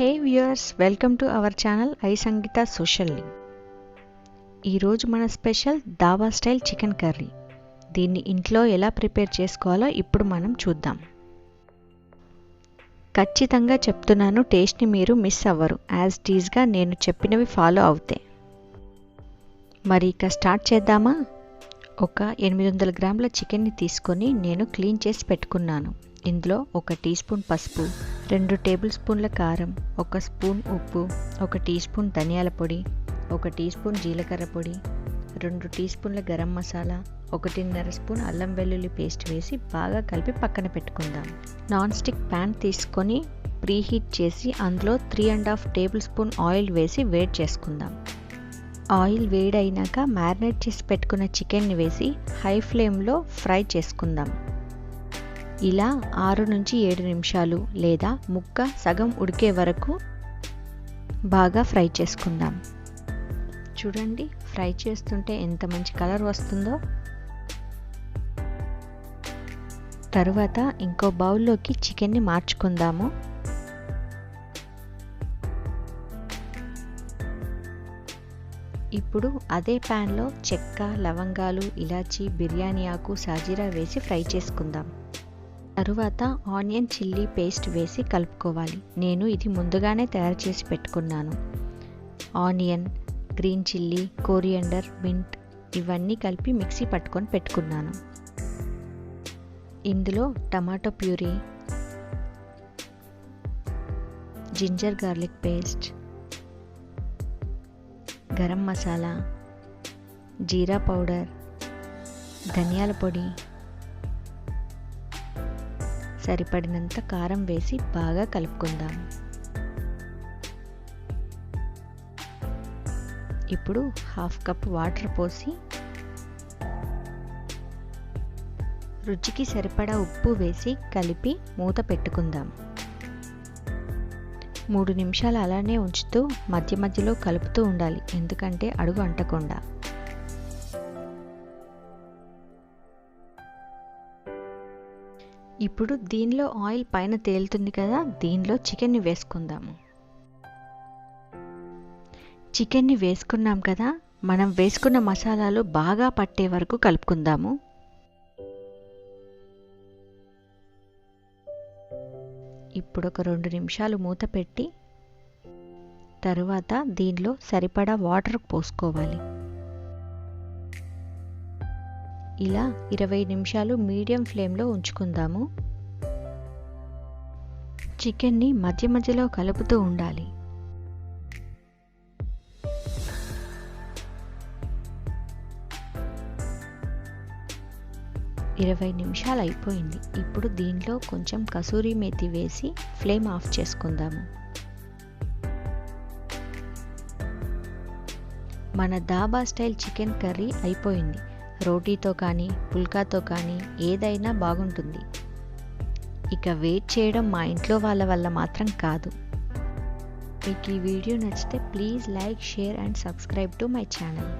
Hey viewers, welcome to our channel iSangeetha Socially. ఈ రోజు మన special dhaba style chicken curry. దీన్ని ఇంట్లో ఎలా ప్రిపేర్ చేసుకోవాలో ఇప్పుడు మనం చూద్దాం. ఖచ్చితంగా చెప్తున్నాను, టేస్ట్ని మీరు మిస్ అవ్వరు. యాజ్ ఇట్ ఈజ్గా నేను చెప్పినవి ఫాలో అవుతే. మరి ఇక స్టార్ట్ చేద్దామా? ఒక 800 గ్రాముల చికెన్ని తీసుకొని నేను క్లీన్ చేసి పెట్టుకున్నాను. ఇందులో 1 టీ స్పూన్ పసుపు, 2 టేబుల్ స్పూన్ల కారం, 1 స్పూన్ ఉప్పు, 1 టీ స్పూన్ ధనియాల పొడి, 1 టీ స్పూన్ జీలకర్ర పొడి, 2 టీ స్పూన్ల గరం మసాలా, 1.5 స్పూన్ అల్లం వెల్లుల్లి పేస్ట్ వేసి బాగా కలిపి పక్కన పెట్టుకుందాం. నాన్ స్టిక్ ప్యాన్ తీసుకొని ప్రీహీట్ చేసి అందులో 3.5 టేబుల్ స్పూన్ ఆయిల్ వేసి వేడి చేసుకుందాం. ఆయిల్ వేడైనాక మ్యారినేట్ చేసి పెట్టుకున్న చికెన్ని వేసి హై ఫ్లేమ్లో ఫ్రై చేసుకుందాం. ఇలా 6 నుంచి 7 నిమిషాలు లేదా ముక్క సగం ఉడికే వరకు బాగా ఫ్రై చేసుకుందాం. చూడండి, ఫ్రై చేస్తుంటే ఎంత మంచి కలర్ వస్తుందో. తరువాత ఇంకో బౌల్లోకి చికెన్ని మార్చుకుందాము. ఇప్పుడు అదే ప్యాన్లో చెక్క, లవంగాలు, ఇలాచీ, బిర్యానీ ఆకు, సాజీరా వేసి ఫ్రై చేసుకుందాం. తరువాత ఆనియన్ చిల్లీ పేస్ట్ వేసి కలుపుకోవాలి. నేను ఇది ముందుగానే తయారు చేసి పెట్టుకున్నాను. Onion, green chilli, coriander, mint ఇవన్నీ కలిపి మిక్సీ పట్టుకొని పెట్టుకున్నాను. ఇందులో tomato puree, ginger garlic paste, garam masala, jeera powder, ధనియాల పొడి, సరిపడినంత కారం వేసి బాగా కలుపుకుందాం. ఇప్పుడు 1/2 కప్ వాటర్ పోసి రుచికి సరిపడా ఉప్పు వేసి కలిపి మూత పెట్టుకుందాం. 3 నిమిషాలు అలానే ఉంచుతూ మధ్య మధ్యలో కలుపుతూ ఉండాలి, ఎందుకంటే అడుగు అంటకుండా. ఇప్పుడు దీనిలో ఆయిల్ పైన తేలుతుంది కదా, దీనిలో చికెన్ని వేసుకుందాము. చికెన్ని వేసుకున్నాం కదా, మనం వేసుకున్న మసాలాలు బాగా పట్టే వరకు కలుపుకుందాము. ఇప్పుడు ఒక 2 నిమిషాలు మూత పెట్టి తరువాత దీనిలో సరిపడా వాటర్ పోసుకోవాలి. ఇలా 20 నిమిషాలు మీడియం ఫ్లేమ్లో ఉంచుకుందాము. చికెన్ని మధ్య మధ్యలో కలుపుతూ ఉండాలి. ఇరవై నిమిషాలు అయిపోయింది. ఇప్పుడు దీనిలో కొంచెం కసూరి మేతి వేసి ఫ్లేమ్ ఆఫ్ చేసుకుందాము. మన దాబా స్టైల్ చికెన్ కర్రీ అయిపోయింది. రోటీతో కానీ పుల్కాతో కానీ ఏదైనా బాగుంటుంది. ఇక వెయిట్ చేయడం మా ఇంట్లో వాళ్ళ వల్ల మాత్రం కాదు. మీకు ఈ వీడియో నచ్చితే please like, share and subscribe to my channel.